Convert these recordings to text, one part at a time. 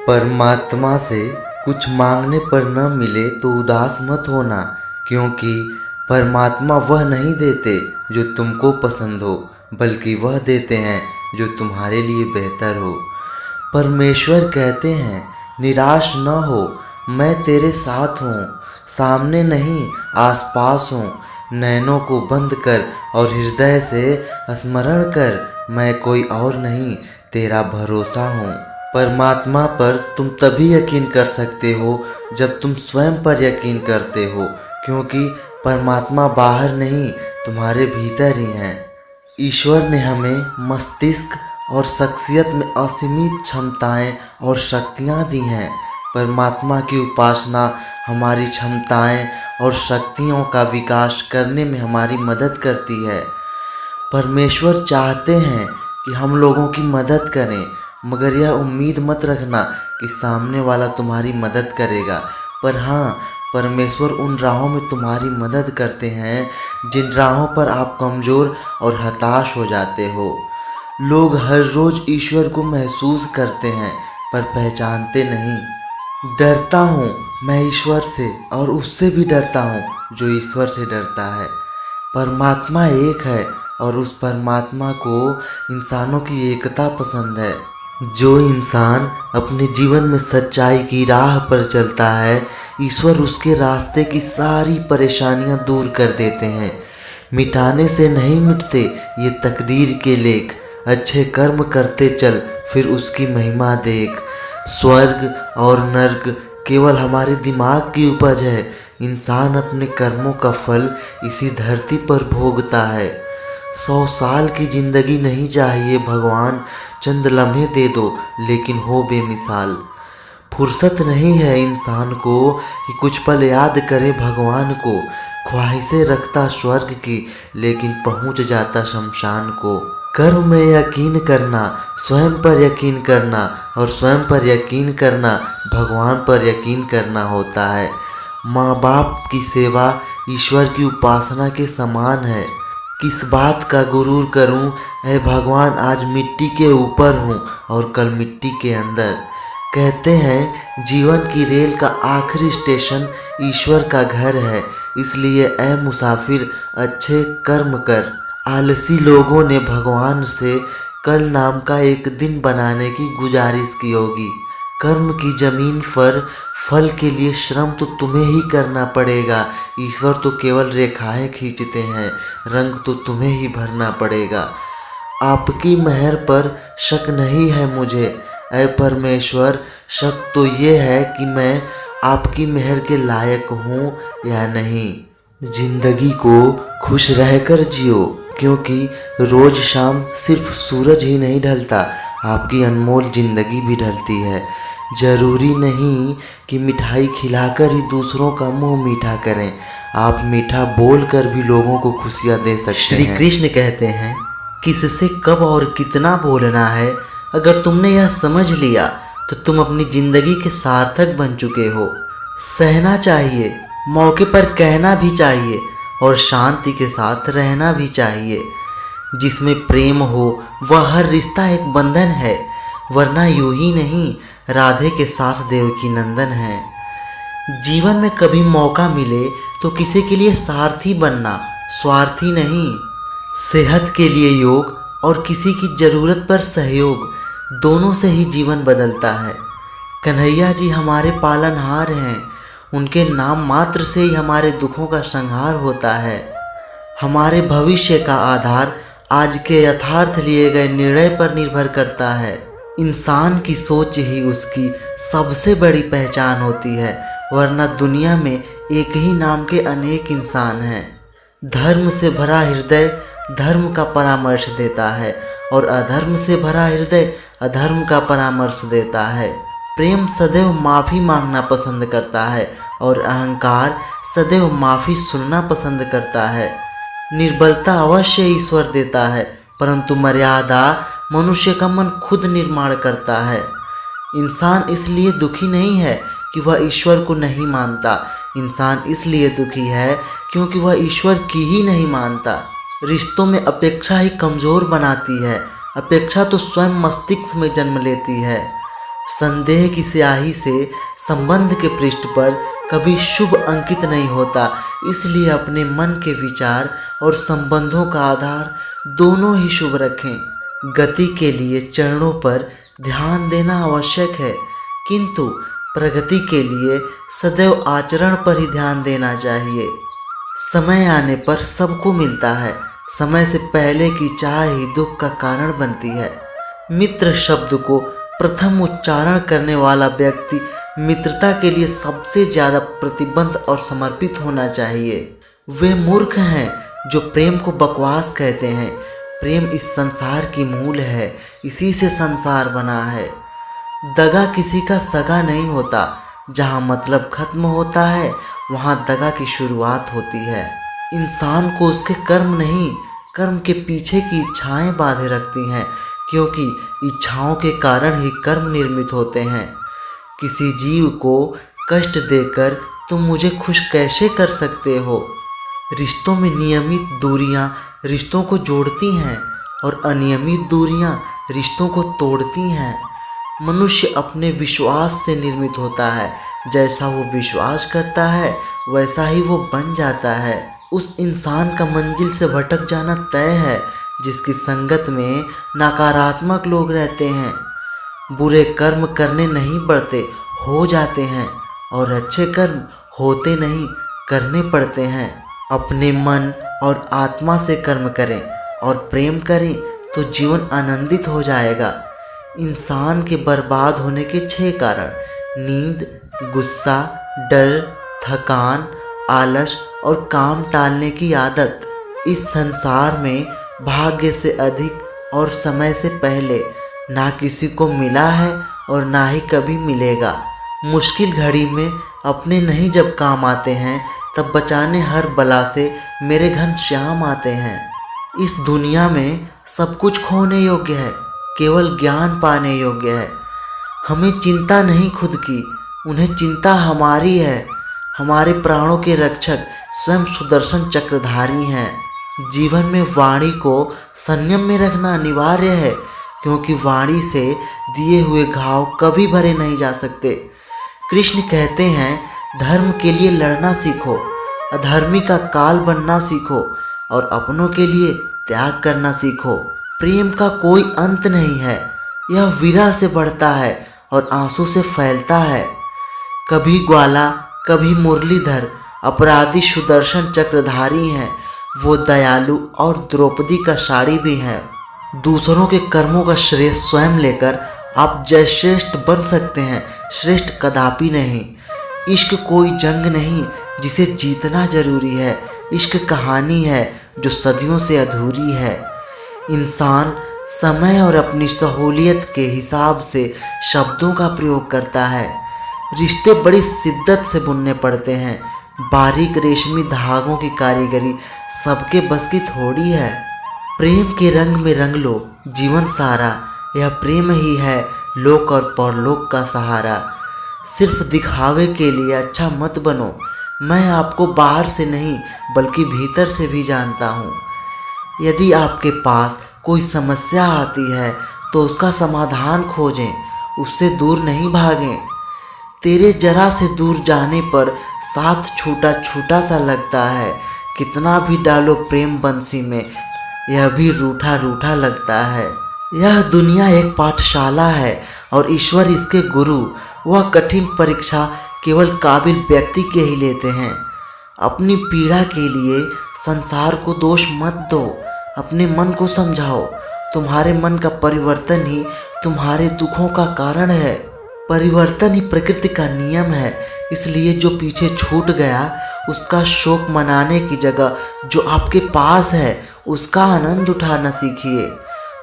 परमात्मा से कुछ मांगने पर न मिले तो उदास मत होना, क्योंकि परमात्मा वह नहीं देते जो तुमको पसंद हो, बल्कि वह देते हैं जो तुम्हारे लिए बेहतर हो। परमेश्वर कहते हैं, निराश न हो, मैं तेरे साथ हूँ, सामने नहीं आसपास हूँ। नैनों को बंद कर और हृदय से स्मरण कर, मैं कोई और नहीं, तेरा भरोसा हूँ। परमात्मा पर तुम तभी यकीन कर सकते हो जब तुम स्वयं पर यकीन करते हो, क्योंकि परमात्मा बाहर नहीं, तुम्हारे भीतर ही हैं। ईश्वर ने हमें मस्तिष्क और शख्सियत में असीमित क्षमताएं और शक्तियां दी हैं। परमात्मा की उपासना हमारी क्षमताएं और शक्तियों का विकास करने में हमारी मदद करती है। परमेश्वर चाहते हैं कि हम लोगों की मदद करें, मगर यह उम्मीद मत रखना कि सामने वाला तुम्हारी मदद करेगा। पर हाँ, परमेश्वर उन राहों में तुम्हारी मदद करते हैं जिन राहों पर आप कमज़ोर और हताश हो जाते हो। लोग हर रोज़ ईश्वर को महसूस करते हैं पर पहचानते नहीं। डरता हूँ मैं ईश्वर से, और उससे भी डरता हूँ जो ईश्वर से डरता है। परमात्मा एक है और उस परमात्मा को इंसानों की एकता पसंद है। जो इंसान अपने जीवन में सच्चाई की राह पर चलता है, ईश्वर उसके रास्ते की सारी परेशानियां दूर कर देते हैं। मिटाने से नहीं मिटते ये तकदीर के लेख, अच्छे कर्म करते चल फिर उसकी महिमा देख। स्वर्ग और नर्क केवल हमारे दिमाग की उपज है। इंसान अपने कर्मों का फल इसी धरती पर भोगता है। 100 साल की जिंदगी नहीं चाहिए भगवान, चंद लम्हे दे दो लेकिन हो बेमिसाल। फुर्सत नहीं है इंसान को कि कुछ पल याद करे भगवान को। ख्वाहिशें रखता स्वर्ग की, लेकिन पहुंच जाता शमशान को। कर्म में यकीन करना, स्वयं पर यकीन करना, और स्वयं पर यकीन करना भगवान पर यकीन करना होता है। माँ बाप की सेवा ईश्वर की उपासना के समान है। किस बात का गुरूर करूं, ऐ भगवान आज मिट्टी के ऊपर हूँ और कल मिट्टी के अंदर। कहते हैं जीवन की रेल का आखिरी स्टेशन ईश्वर का घर है, इसलिए ऐ मुसाफिर अच्छे कर्म कर। आलसी लोगों ने भगवान से कल नाम का एक दिन बनाने की गुजारिश की होगी। कर्म की जमीन पर फल के लिए श्रम तो तुम्हें ही करना पड़ेगा। ईश्वर तो केवल रेखाएं खींचते हैं, रंग तो तुम्हें ही भरना पड़ेगा। आपकी मेहर पर शक नहीं है मुझे, ऐ परमेश्वर, शक तो ये है कि मैं आपकी मेहर के लायक हूँ या नहीं। जिंदगी को खुश रहकर जियो, क्योंकि रोज शाम सिर्फ सूरज ही नहीं ढलता, आपकी अनमोल जिंदगी भी ढलती है। जरूरी नहीं कि मिठाई खिलाकर ही दूसरों का मुंह मीठा करें, आप मीठा बोलकर भी लोगों को खुशियां दे सकते हैं। श्री कृष्ण कहते हैं, किससे कब और कितना बोलना है, अगर तुमने यह समझ लिया तो तुम अपनी जिंदगी के सार्थक बन चुके हो। सहना चाहिए, मौके पर कहना भी चाहिए, और शांति के साथ रहना भी चाहिए। जिसमें प्रेम हो वह हर रिश्ता एक बंधन है, वरना यूं ही नहीं राधे के साथ देवकी नंदन है। जीवन में कभी मौका मिले तो किसी के लिए सारथी बनना, स्वार्थी नहीं। सेहत के लिए योग और किसी की ज़रूरत पर सहयोग, दोनों से ही जीवन बदलता है। कन्हैया जी हमारे पालनहार हैं, उनके नाम मात्र से ही हमारे दुखों का संहार होता है। हमारे भविष्य का आधार आज के यथार्थ लिए गए निर्णय पर निर्भर करता है। इंसान की सोच ही उसकी सबसे बड़ी पहचान होती है, वरना दुनिया में एक ही नाम के अनेक इंसान हैं। धर्म से भरा हृदय धर्म का परामर्श देता है, और अधर्म से भरा हृदय अधर्म का परामर्श देता है। प्रेम सदैव माफ़ी मांगना पसंद करता है, और अहंकार सदैव माफ़ी सुनना पसंद करता है। निर्बलता अवश्य ईश्वर देता है, परंतु मर्यादा मनुष्य का मन खुद निर्माण करता है। इंसान इसलिए दुखी नहीं है कि वह ईश्वर को नहीं मानता, इंसान इसलिए दुखी है क्योंकि वह ईश्वर की ही नहीं मानता। रिश्तों में अपेक्षा ही कमज़ोर बनाती है, अपेक्षा तो स्वयं मस्तिष्क में जन्म लेती है। संदेह की स्याही से संबंध के पृष्ठ पर कभी शुभ अंकित नहीं होता, इसलिए अपने मन के विचार और संबंधों का आधार दोनों ही शुभ रखें। गति के लिए चरणों पर ध्यान देना आवश्यक है, किंतु प्रगति के लिए सदैव आचरण पर ही ध्यान देना चाहिए। समय आने पर सबको मिलता है, समय से पहले की चाह ही दुख का कारण बनती है। मित्र शब्द को प्रथम उच्चारण करने वाला व्यक्ति मित्रता के लिए सबसे ज़्यादा प्रतिबद्ध और समर्पित होना चाहिए। वे मूर्ख हैं जो प्रेम को बकवास कहते हैं। प्रेम इस संसार की मूल है, इसी से संसार बना है। दगा किसी का सगा नहीं होता। जहाँ मतलब खत्म होता है वहाँ दगा की शुरुआत होती है। इंसान को उसके कर्म नहीं, कर्म के पीछे की इच्छाएं बांधे रखती हैं, क्योंकि इच्छाओं के कारण ही कर्म निर्मित होते हैं। किसी जीव को कष्ट देकर तुम मुझे खुश कैसे कर सकते हो? रिश्तों में नियमित दूरियां रिश्तों को जोड़ती हैं और अनियमित दूरियां रिश्तों को तोड़ती हैं। मनुष्य अपने विश्वास से निर्मित होता है। जैसा वो विश्वास करता है वैसा ही वो बन जाता है। उस इंसान का मंजिल से भटक जाना तय है जिसकी संगत में नकारात्मक लोग रहते हैं। बुरे कर्म करने नहीं पड़ते, हो जाते हैं, और अच्छे कर्म होते नहीं, करने पड़ते हैं। अपने मन और आत्मा से कर्म करें और प्रेम करें तो जीवन आनंदित हो जाएगा। इंसान के बर्बाद होने के 6 कारण: नींद, गुस्सा, डर, थकान, आलस और काम टालने की आदत। इस संसार में भाग्य से अधिक और समय से पहले ना किसी को मिला है और ना ही कभी मिलेगा। मुश्किल घड़ी में अपने नहीं जब काम आते हैं, तब बचाने हर बला से मेरे घनश्याम आते हैं। इस दुनिया में सब कुछ खोने योग्य है, केवल ज्ञान पाने योग्य है। हमें चिंता नहीं खुद की, उन्हें चिंता हमारी है। हमारे प्राणों के रक्षक स्वयं सुदर्शन चक्रधारी हैं। जीवन में वाणी को संयम में रखना अनिवार्य है, क्योंकि वाणी से दिए हुए घाव कभी भरे नहीं जा सकते। कृष्ण कहते हैं, धर्म के लिए लड़ना सीखो, अधर्मी का काल बनना सीखो और अपनों के लिए त्याग करना सीखो। प्रेम का कोई अंत नहीं है, यह विरह से बढ़ता है और आंसू से फैलता है। कभी ग्वाला कभी मुरलीधर अपराधी सुदर्शन चक्रधारी हैं। वो दयालु और द्रौपदी का साड़ी भी हैं। दूसरों के कर्मों का श्रेय स्वयं लेकर आप जयश्रेष्ठ बन सकते हैं, श्रेष्ठ कदापि नहीं। इश्क कोई जंग नहीं जिसे जीतना जरूरी है। इश्क कहानी है जो सदियों से अधूरी है। इंसान समय और अपनी सहूलियत के हिसाब से शब्दों का प्रयोग करता है। रिश्ते बड़ी शिद्दत से बुनने पड़ते हैं। बारीक रेशमी धागों की कारीगरी सबके बस की थोड़ी है। प्रेम के रंग में रंग लो जीवन सारा, यह प्रेम ही है लोक और परलोक का सहारा। सिर्फ दिखावे के लिए अच्छा मत बनो। मैं आपको बाहर से नहीं बल्कि भीतर से भी जानता हूँ। यदि आपके पास कोई समस्या आती है तो उसका समाधान खोजें, उससे दूर नहीं भागें। तेरे जरा से दूर जाने पर साथ छूटा छूटा सा लगता है। कितना भी डालो प्रेम बंसी में, यह भी रूठा रूठा लगता है। यह दुनिया एक पाठशाला है और ईश्वर इसके गुरु। वह कठिन परीक्षा केवल काबिल व्यक्ति के ही लेते हैं। अपनी पीड़ा के लिए संसार को दोष मत दो, अपने मन को समझाओ। तुम्हारे मन का परिवर्तन ही तुम्हारे दुखों का कारण है। परिवर्तन ही प्रकृति का नियम है। इसलिए जो पीछे छूट गया उसका शोक मनाने की जगह जो आपके पास है उसका आनंद उठाना सीखिए।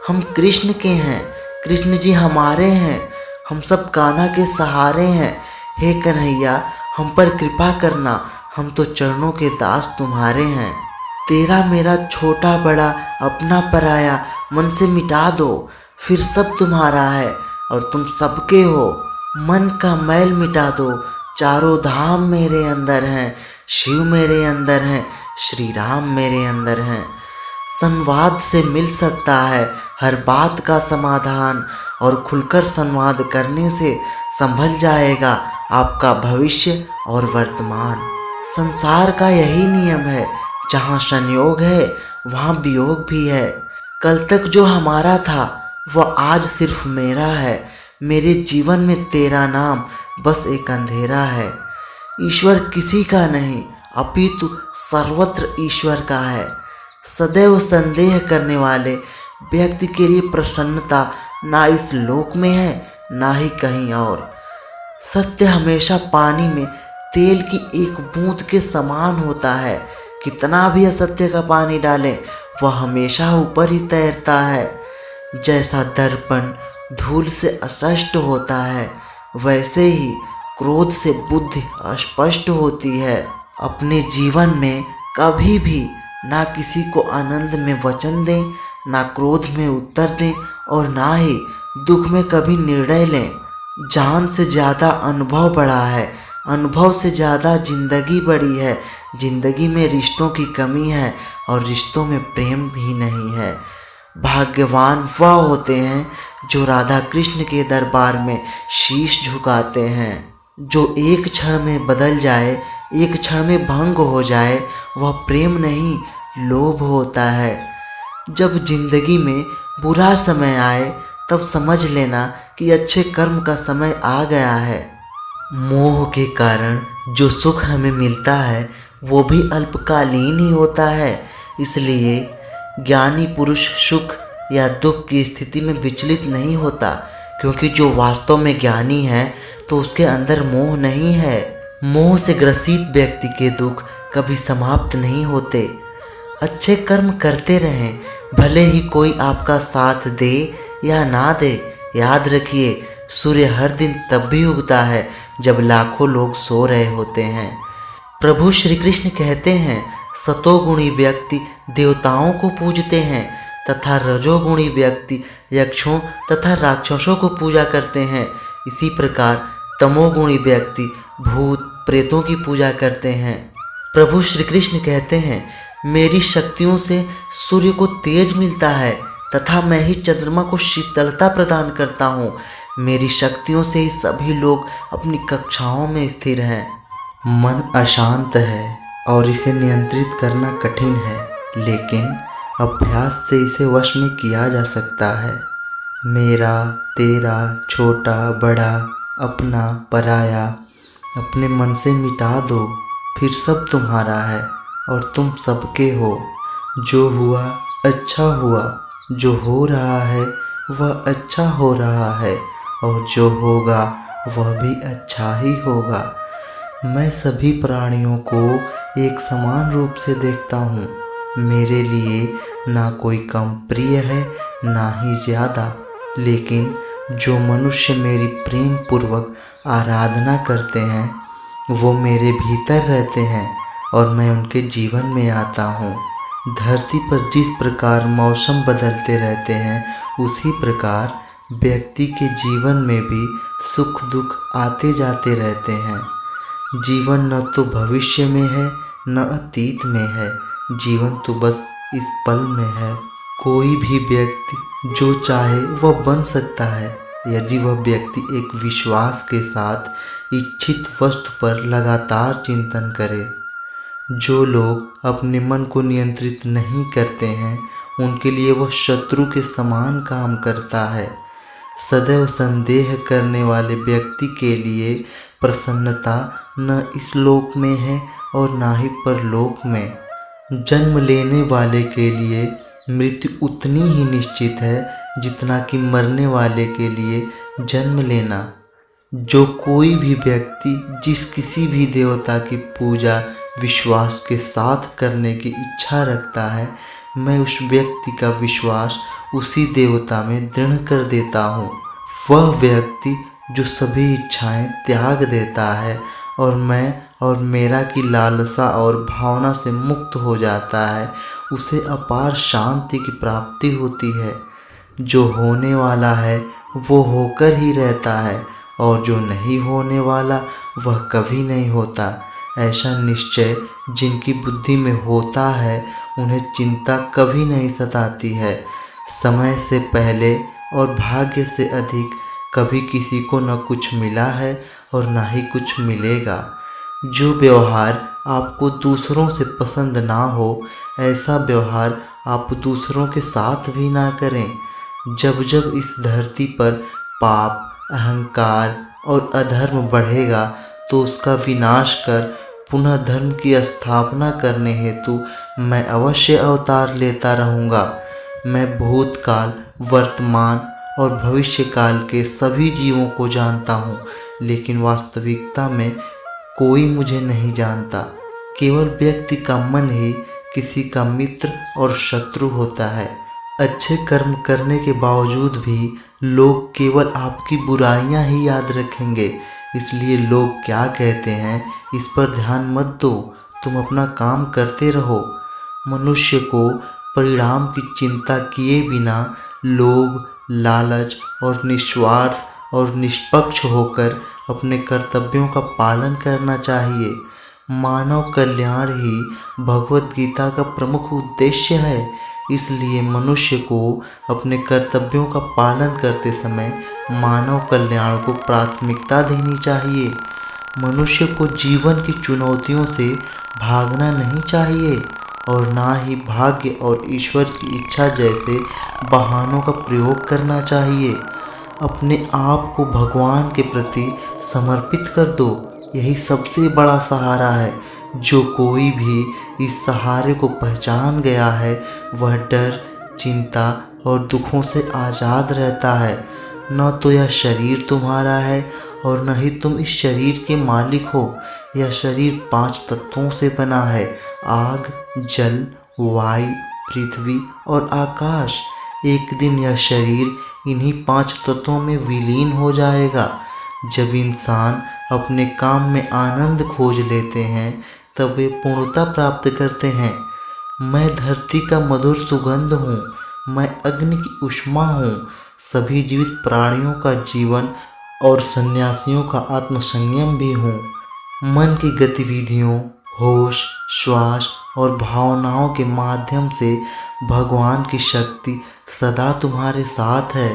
हम कृष्ण के हैं, कृष्ण जी हमारे हैं। हम सब कान्हा के सहारे हैं। हे कन्हैया, हम पर कृपा करना, हम तो चरणों के दास तुम्हारे हैं। तेरा मेरा छोटा बड़ा अपना पराया मन से मिटा दो, फिर सब तुम्हारा है और तुम सबके हो। मन का मैल मिटा दो, चारों धाम मेरे अंदर हैं। शिव मेरे अंदर हैं, श्री राम मेरे अंदर हैं। संवाद से मिल सकता है हर बात का समाधान और खुलकर संवाद करने से संभल जाएगा आपका भविष्य और वर्तमान। संसार का यही नियम है, जहाँ संयोग है वहाँ वियोग भी है। कल तक जो हमारा था वह आज सिर्फ मेरा है। मेरे जीवन में तेरा नाम बस एक अंधेरा है। ईश्वर किसी का नहीं अपितु सर्वत्र ईश्वर का है। सदैव संदेह करने वाले व्यक्ति के लिए प्रसन्नता ना इस लोक में है ना ही कहीं और। सत्य हमेशा पानी में तेल की एक बूंद के समान होता है। कितना भी असत्य का पानी डालें वह हमेशा ऊपर ही तैरता है। जैसा दर्पण धूल से अस्पष्ट होता है, वैसे ही क्रोध से बुद्धि अस्पष्ट होती है। अपने जीवन में कभी भी ना किसी को आनंद में वचन दें, ना क्रोध में उत्तर दें और ना ही दुख में कभी निर्णय लें। जान से ज़्यादा अनुभव बड़ा है, अनुभव से ज़्यादा जिंदगी बड़ी है। जिंदगी में रिश्तों की कमी है और रिश्तों में प्रेम भी नहीं है। भाग्यवान वह होते हैं जो राधा कृष्ण के दरबार में शीश झुकाते हैं। जो एक क्षण में बदल जाए, एक क्षण में भंग हो जाए, वह प्रेम नहीं लोभ होता है। जब जिंदगी में बुरा समय आए तब समझ लेना कि अच्छे कर्म का समय आ गया है। मोह के कारण जो सुख हमें मिलता है वो भी अल्पकालीन ही होता है। इसलिए ज्ञानी पुरुष सुख या दुख की स्थिति में विचलित नहीं होता, क्योंकि जो वास्तव में ज्ञानी है तो उसके अंदर मोह नहीं है। मोह से ग्रसित व्यक्ति के दुख कभी समाप्त नहीं होते। अच्छे कर्म करते रहें, भले ही कोई आपका साथ दे या ना दे। याद रखिए, सूर्य हर दिन तब भी उगता है जब लाखों लोग सो रहे होते हैं। प्रभु श्री कृष्ण कहते हैं, सतोगुणी व्यक्ति देवताओं को पूजते हैं तथा रजोगुणी व्यक्ति यक्षों तथा राक्षसों को पूजा करते हैं। इसी प्रकार तमोगुणी व्यक्ति भूत प्रेतों की पूजा करते हैं। प्रभु श्री कृष्ण कहते हैं, मेरी शक्तियों से सूर्य को तेज मिलता है तथा मैं ही चंद्रमा को शीतलता प्रदान करता हूँ। मेरी शक्तियों से ही सभी लोग अपनी कक्षाओं में स्थिर हैं। मन अशांत है और इसे नियंत्रित करना कठिन है, लेकिन अभ्यास से इसे वश में किया जा सकता है। मेरा, तेरा, छोटा, बड़ा, अपना, पराया अपने मन से मिटा दो, फिर सब तुम्हारा है और तुम सबके हो। जो हुआ अच्छा हुआ, जो हो रहा है वह अच्छा हो रहा है और जो होगा वह भी अच्छा ही होगा। मैं सभी प्राणियों को एक समान रूप से देखता हूँ। मेरे लिए ना कोई कम प्रिय है ना ही ज़्यादा, लेकिन जो मनुष्य मेरी प्रेम पूर्वक आराधना करते हैं वो मेरे भीतर रहते हैं और मैं उनके जीवन में आता हूँ। धरती पर जिस प्रकार मौसम बदलते रहते हैं, उसी प्रकार व्यक्ति के जीवन में भी सुख दुख आते जाते रहते हैं। जीवन न तो भविष्य में है न अतीत में है, जीवन तो बस इस पल में है। कोई भी व्यक्ति जो चाहे वह बन सकता है, यदि वह व्यक्ति एक विश्वास के साथ इच्छित वस्तु पर लगातार चिंतन करे। जो लोग अपने मन को नियंत्रित नहीं करते हैं, उनके लिए वह शत्रु के समान काम करता है। सदैव संदेह करने वाले व्यक्ति के लिए प्रसन्नता न इस लोक में है और ना ही परलोक में। जन्म लेने वाले के लिए मृत्यु उतनी ही निश्चित है जितना कि मरने वाले के लिए जन्म लेना। जो कोई भी व्यक्ति जिस किसी भी देवता की पूजा विश्वास के साथ करने की इच्छा रखता है, मैं उस व्यक्ति का विश्वास उसी देवता में दृढ़ कर देता हूँ। वह व्यक्ति जो सभी इच्छाएं त्याग देता है और मैं और मेरा की लालसा और भावना से मुक्त हो जाता है, उसे अपार शांति की प्राप्ति होती है। जो होने वाला है वो होकर ही रहता है और जो नहीं होने वाला वह कभी नहीं होता। ऐसा निश्चय जिनकी बुद्धि में होता है, उन्हें चिंता कभी नहीं सताती है। समय से पहले और भाग्य से अधिक कभी किसी को न कुछ मिला है और ना ही कुछ मिलेगा। जो व्यवहार आपको दूसरों से पसंद ना हो, ऐसा व्यवहार आप दूसरों के साथ भी ना करें। जब जब इस धरती पर पाप, अहंकार और अधर्म बढ़ेगा, तो उसका विनाश कर पुनः धर्म की स्थापना करने हेतु मैं अवश्य अवतार लेता रहूँगा। मैं भूतकाल, वर्तमान और भविष्य काल के सभी जीवों को जानता हूँ, लेकिन वास्तविकता में कोई मुझे नहीं जानता। केवल व्यक्ति का मन ही किसी का मित्र और शत्रु होता है। अच्छे कर्म करने के बावजूद भी लोग केवल आपकी बुराइयां ही याद रखेंगे। इसलिए लोग क्या कहते हैं, इस पर ध्यान मत दो, तुम अपना काम करते रहो। मनुष्य को परिणाम की चिंता किए बिना लोभ, लालच और निस्वार्थ और निष्पक्ष होकर अपने कर्तव्यों का पालन करना चाहिए। मानव कल्याण ही भगवत गीता का प्रमुख उद्देश्य है। इसलिए मनुष्य को अपने कर्तव्यों का पालन करते समय मानव कल्याण को प्राथमिकता देनी चाहिए। मनुष्य को जीवन की चुनौतियों से भागना नहीं चाहिए और ना ही भाग्य और ईश्वर की इच्छा जैसे बहानों का प्रयोग करना चाहिए। अपने आप को भगवान के प्रति समर्पित कर दो, यही सबसे बड़ा सहारा है। जो कोई भी इस सहारे को पहचान गया है, वह डर, चिंता और दुखों से आज़ाद रहता है। न तो यह शरीर तुम्हारा है और न ही तुम इस शरीर के मालिक हो। यह शरीर 5 तत्वों से बना है: आग, जल, वायु, पृथ्वी और आकाश। एक दिन यह शरीर इन्हीं 5 तत्वों में विलीन हो जाएगा। जब इंसान अपने काम में आनंद खोज लेते हैं, तब वे पूर्णता प्राप्त करते हैं। मैं धरती का मधुर सुगंध हूँ, मैं अग्नि की ऊष्मा हूँ, सभी जीवित प्राणियों का जीवन और सन्यासियों का आत्मसंयम भी हूँ। मन की गतिविधियों, होश, श्वास और भावनाओं के माध्यम से भगवान की शक्ति सदा तुम्हारे साथ है।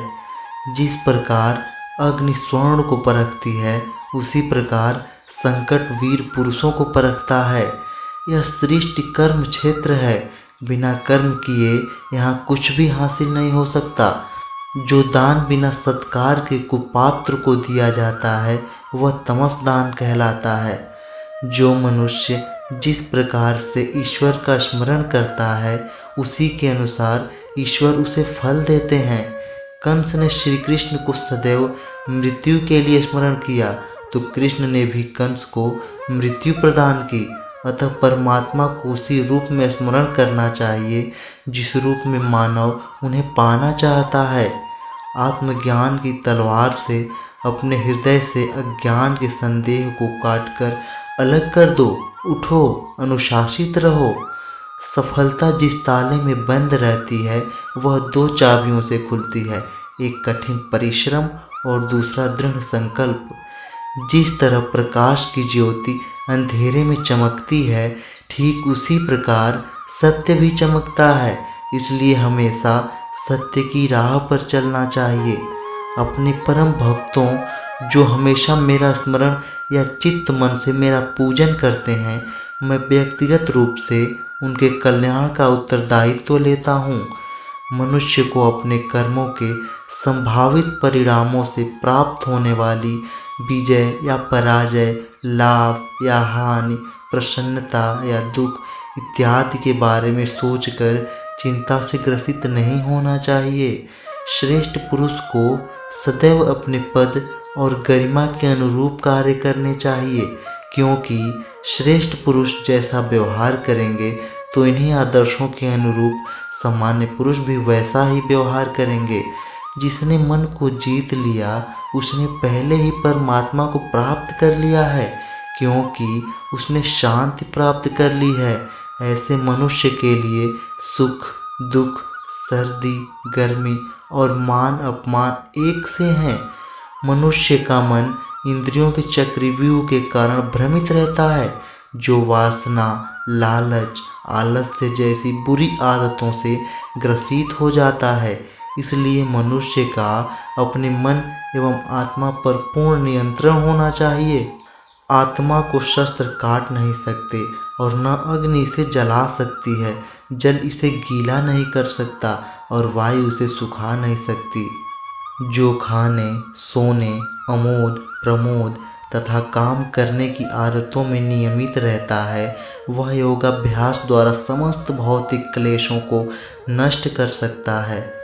जिस प्रकार अग्नि स्वर्ण को परखती है, उसी प्रकार संकट वीर पुरुषों को परखता है। यह सृष्टि कर्म क्षेत्र है। बिना कर्म किए यहाँ कुछ भी हासिल नहीं हो सकता। जो दान बिना सत्कार के कुपात्र को दिया जाता है, वह तमस दान कहलाता है। जो मनुष्य जिस प्रकार से ईश्वर का स्मरण करता है, उसी के अनुसार ईश्वर उसे फल देते हैं। कंस ने श्री कृष्ण को सदैव मृत्यु के लिए स्मरण किया, तो कृष्ण ने भी कंस को मृत्यु प्रदान की। अतः परमात्मा को उसी रूप में स्मरण करना चाहिए जिस रूप में मानव उन्हें पाना चाहता है। आत्मज्ञान की तलवार से अपने हृदय से अज्ञान के संदेह को काटकर अलग कर दो। उठो, अनुशासित रहो। सफलता जिस ताले में बंद रहती है, वह 2 चाबियों से खुलती है, एक कठिन परिश्रम और दूसरा दृढ़ संकल्प। जिस तरह प्रकाश की ज्योति अंधेरे में चमकती है, ठीक उसी प्रकार सत्य भी चमकता है। इसलिए हमेशा सत्य की राह पर चलना चाहिए। अपने परम भक्तों, जो हमेशा मेरा स्मरण या चित्त मन से मेरा पूजन करते हैं, मैं व्यक्तिगत रूप से उनके कल्याण का उत्तरदायित्व लेता हूँ। मनुष्य को अपने कर्मों के संभावित परिणामों से प्राप्त होने वाली विजय या पराजय, लाभ या हानि, प्रसन्नता या दुख इत्यादि के बारे में सोचकर चिंता से ग्रसित नहीं होना चाहिए। श्रेष्ठ पुरुष को सदैव अपने पद और गरिमा के अनुरूप कार्य करने चाहिए, क्योंकि श्रेष्ठ पुरुष जैसा व्यवहार करेंगे तो इन्हीं आदर्शों के अनुरूप सामान्य पुरुष भी वैसा ही व्यवहार करेंगे। जिसने मन को जीत लिया, उसने पहले ही परमात्मा को प्राप्त कर लिया है, क्योंकि उसने शांति प्राप्त कर ली है। ऐसे मनुष्य के लिए सुख, दुख, सर्दी, गर्मी और मान अपमान एक से हैं। मनुष्य का मन इंद्रियों के चक्रव्यूह के कारण भ्रमित रहता है। जो वासना, लालच, आलस्य जैसी बुरी आदतों से ग्रसित हो जाता है। इसलिए मनुष्य का अपने मन एवं आत्मा पर पूर्ण नियंत्रण होना चाहिए। आत्मा को शस्त्र काट नहीं सकते और न अग्नि इसे जला सकती है। जल इसे गीला नहीं कर सकता और वायु उसे सुखा नहीं सकती। जो खाने, सोने, आमोद प्रमोद तथा काम करने की आदतों में नियमित रहता है, वह योगाभ्यास द्वारा समस्त भौतिक क्लेशों को नष्ट कर सकता है।